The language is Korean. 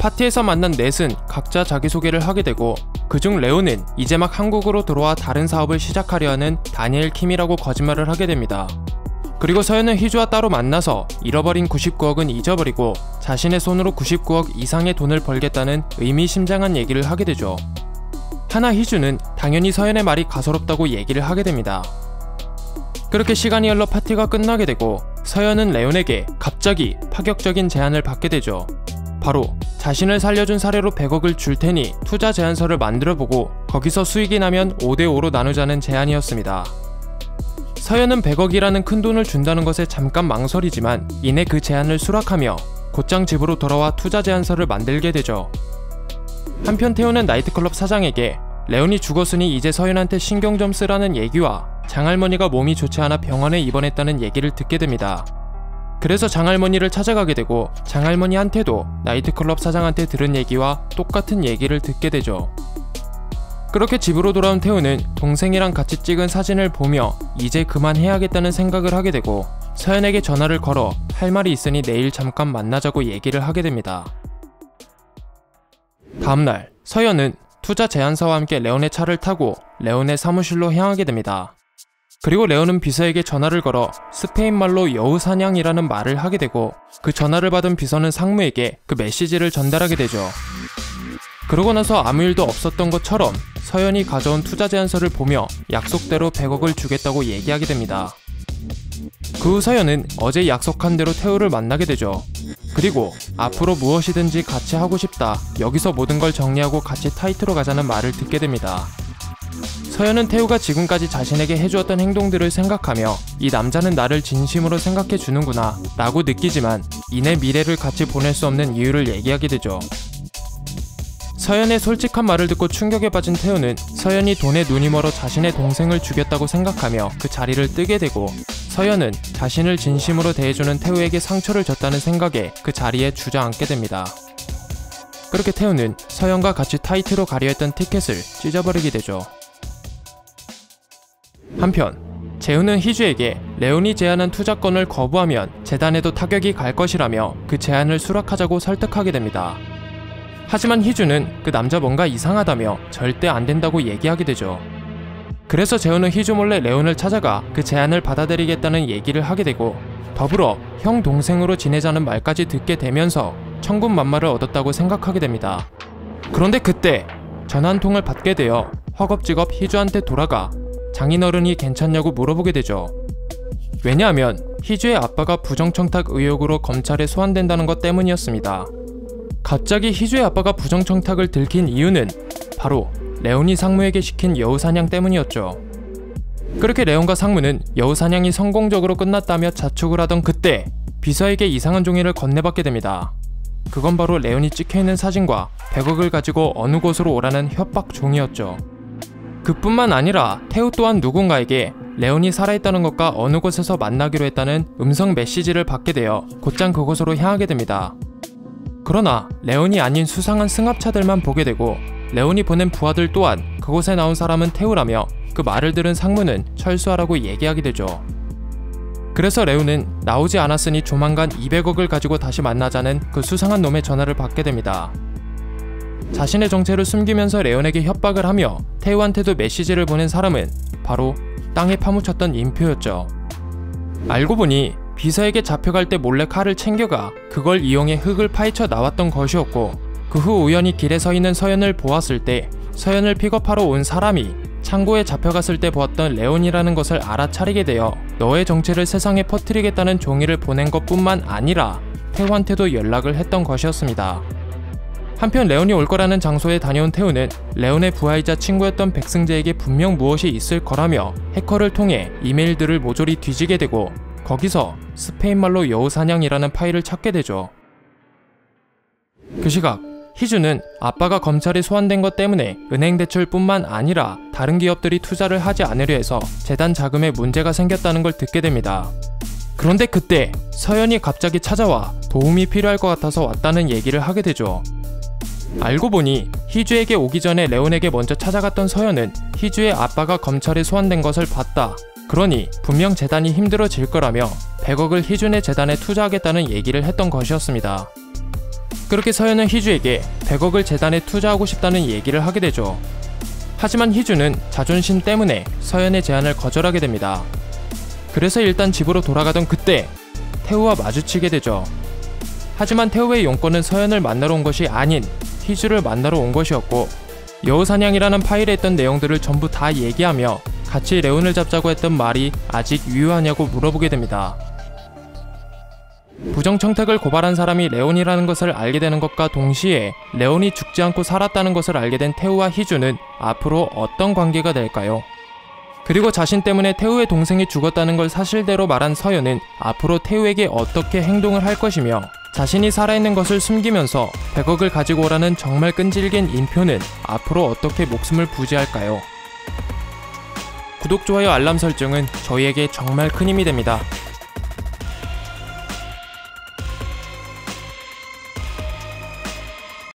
파티에서 만난 넷은 각자 자기소개를 하게 되고 그중 레오는 이제 막 한국으로 들어와 다른 사업을 시작하려 하는 다니엘 킴이라고 거짓말을 하게 됩니다. 그리고 서연은 희주와 따로 만나서 잃어버린 99억은 잊어버리고 자신의 손으로 99억 이상의 돈을 벌겠다는 의미심장한 얘기를 하게 되죠. 하나 희주는 당연히 서연의 말이 가소롭다고 얘기를 하게 됩니다. 그렇게 시간이 흘러 파티가 끝나게 되고 서연은 레온에게 갑자기 파격적인 제안을 받게 되죠. 바로 자신을 살려준 사례로 100억을 줄 테니 투자 제안서를 만들어보고 거기서 수익이 나면 5대5로 나누자는 제안이었습니다. 서연은 100억이라는 큰 돈을 준다는 것에 잠깐 망설이지만 이내 그 제안을 수락하며 곧장 집으로 돌아와 투자 제안서를 만들게 되죠. 한편 태호는 나이트클럽 사장에게 레온이 죽었으니 이제 서연한테 신경 좀 쓰라는 얘기와 장할머니가 몸이 좋지 않아 병원에 입원했다는 얘기를 듣게 됩니다. 그래서 장할머니를 찾아가게 되고 장할머니한테도 나이트클럽 사장한테 들은 얘기와 똑같은 얘기를 듣게 되죠. 그렇게 집으로 돌아온 태호는 동생이랑 같이 찍은 사진을 보며 이제 그만해야겠다는 생각을 하게 되고 서연에게 전화를 걸어 할 말이 있으니 내일 잠깐 만나자고 얘기를 하게 됩니다. 다음날 서연은 투자 제안서와 함께 레온의 차를 타고 레온의 사무실로 향하게 됩니다. 그리고 레온은 비서에게 전화를 걸어 스페인말로 여우사냥이라는 말을 하게 되고 그 전화를 받은 비서는 상무에게 그 메시지를 전달하게 되죠. 그러고 나서 아무 일도 없었던 것처럼 서연이 가져온 투자 제안서를 보며 약속대로 100억을 주겠다고 얘기하게 됩니다. 그 후 서연은 어제 약속한 대로 태호를 만나게 되죠. 그리고 앞으로 무엇이든지 같이 하고 싶다, 여기서 모든 걸 정리하고 같이 타이트로 가자는 말을 듣게 됩니다. 서연은 태호가 지금까지 자신에게 해주었던 행동들을 생각하며 이 남자는 나를 진심으로 생각해 주는구나 라고 느끼지만 이내 미래를 같이 보낼 수 없는 이유를 얘기하게 되죠. 서연의 솔직한 말을 듣고 충격에 빠진 태호는 서연이 돈에 눈이 멀어 자신의 동생을 죽였다고 생각하며 그 자리를 뜨게 되고 서연은 자신을 진심으로 대해주는 태호에게 상처를 줬다는 생각에 그 자리에 주저앉게 됩니다. 그렇게 태호는 서연과 같이 타이트로 가려 했던 티켓을 찢어버리게 되죠. 한편 재훈은 희주에게 레온이 제안한 투자건을 거부하면 재단에도 타격이 갈 것이라며 그 제안을 수락하자고 설득하게 됩니다. 하지만 희주는 그 남자 뭔가 이상하다며 절대 안 된다고 얘기하게 되죠. 그래서 재훈은 희주 몰래 레온을 찾아가 그 제안을 받아들이겠다는 얘기를 하게 되고 더불어 형 동생으로 지내자는 말까지 듣게 되면서 천군만마를 얻었다고 생각하게 됩니다. 그런데 그때 전화 한 통을 받게 되어 허겁지겁 희주한테 돌아가 장인어른이 괜찮냐고 물어보게 되죠. 왜냐하면 희주의 아빠가 부정청탁 의혹으로 검찰에 소환된다는 것 때문이었습니다. 갑자기 희주의 아빠가 부정청탁을 들킨 이유는 바로 레온이 상무에게 시킨 여우사냥 때문이었죠. 그렇게 레온과 상무는 여우사냥이 성공적으로 끝났다며 자축을 하던 그때 비서에게 이상한 종이를 건네받게 됩니다. 그건 바로 레온이 찍혀있는 사진과 100억을 가지고 어느 곳으로 오라는 협박 종이었죠. 그뿐만 아니라 태우 또한 누군가에게 레온이 살아있다는 것과 어느 곳에서 만나기로 했다는 음성 메시지를 받게 되어 곧장 그곳으로 향하게 됩니다. 그러나 레온이 아닌 수상한 승합차들만 보게 되고 레온이 보낸 부하들 또한 그곳에 나온 사람은 태우라며 그 말을 들은 상무는 철수하라고 얘기하게 되죠. 그래서 레온은 나오지 않았으니 조만간 200억을 가지고 다시 만나자는 그 수상한 놈의 전화를 받게 됩니다. 자신의 정체를 숨기면서 레온에게 협박을 하며 태우한테도 메시지를 보낸 사람은 바로 땅에 파묻혔던 인표였죠. 알고 보니 비서에게 잡혀갈 때 몰래 칼을 챙겨가 그걸 이용해 흙을 파헤쳐 나왔던 것이었고 그 후 우연히 길에 서 있는 서연을 보았을 때 서연을 픽업하러 온 사람이 창고에 잡혀갔을 때 보았던 레온이라는 것을 알아차리게 되어 너의 정체를 세상에 퍼뜨리겠다는 종이를 보낸 것뿐만 아니라 태우한테도 연락을 했던 것이었습니다. 한편 레온이 올 거라는 장소에 다녀온 태우는 레온의 부하이자 친구였던 백승재에게 분명 무엇이 있을 거라며 해커를 통해 이메일들을 모조리 뒤지게 되고 거기서 스페인말로 여우사냥이라는 파일을 찾게 되죠. 그 시각 희주는 아빠가 검찰에 소환된 것 때문에 은행 대출뿐만 아니라 다른 기업들이 투자를 하지 않으려 해서 재단 자금에 문제가 생겼다는 걸 듣게 됩니다. 그런데 그때 서연이 갑자기 찾아와 도움이 필요할 것 같아서 왔다는 얘기를 하게 되죠. 알고 보니 희주에게 오기 전에 레온에게 먼저 찾아갔던 서연은 희주의 아빠가 검찰에 소환된 것을 봤다. 그러니 분명 재단이 힘들어질 거라며 100억을 희준의 재단에 투자하겠다는 얘기를 했던 것이었습니다. 그렇게 서연은 희주에게 100억을 재단에 투자하고 싶다는 얘기를 하게 되죠. 하지만 희주는 자존심 때문에 서연의 제안을 거절하게 됩니다. 그래서 일단 집으로 돌아가던 그때 태우와 마주치게 되죠. 하지만 태우의 용건은 서연을 만나러 온 것이 아닌 희주를 만나러 온 것이었고, 여우사냥이라는 파일에 있던 내용들을 전부 다 얘기하며 같이 레온을 잡자고 했던 말이 아직 유효하냐고 물어보게 됩니다. 부정청탁을 고발한 사람이 레온이라는 것을 알게 되는 것과 동시에 레온이 죽지 않고 살았다는 것을 알게 된 태우와 희주는 앞으로 어떤 관계가 될까요? 그리고 자신 때문에 태우의 동생이 죽었다는 걸 사실대로 말한 서연은 앞으로 태우에게 어떻게 행동을 할 것이며, 자신이 살아있는 것을 숨기면서 100억을 가지고 오라는 정말 끈질긴 인표는 앞으로 어떻게 목숨을 부지할까요? 구독, 좋아요, 알람 설정은 저희에게 정말 큰 힘이 됩니다.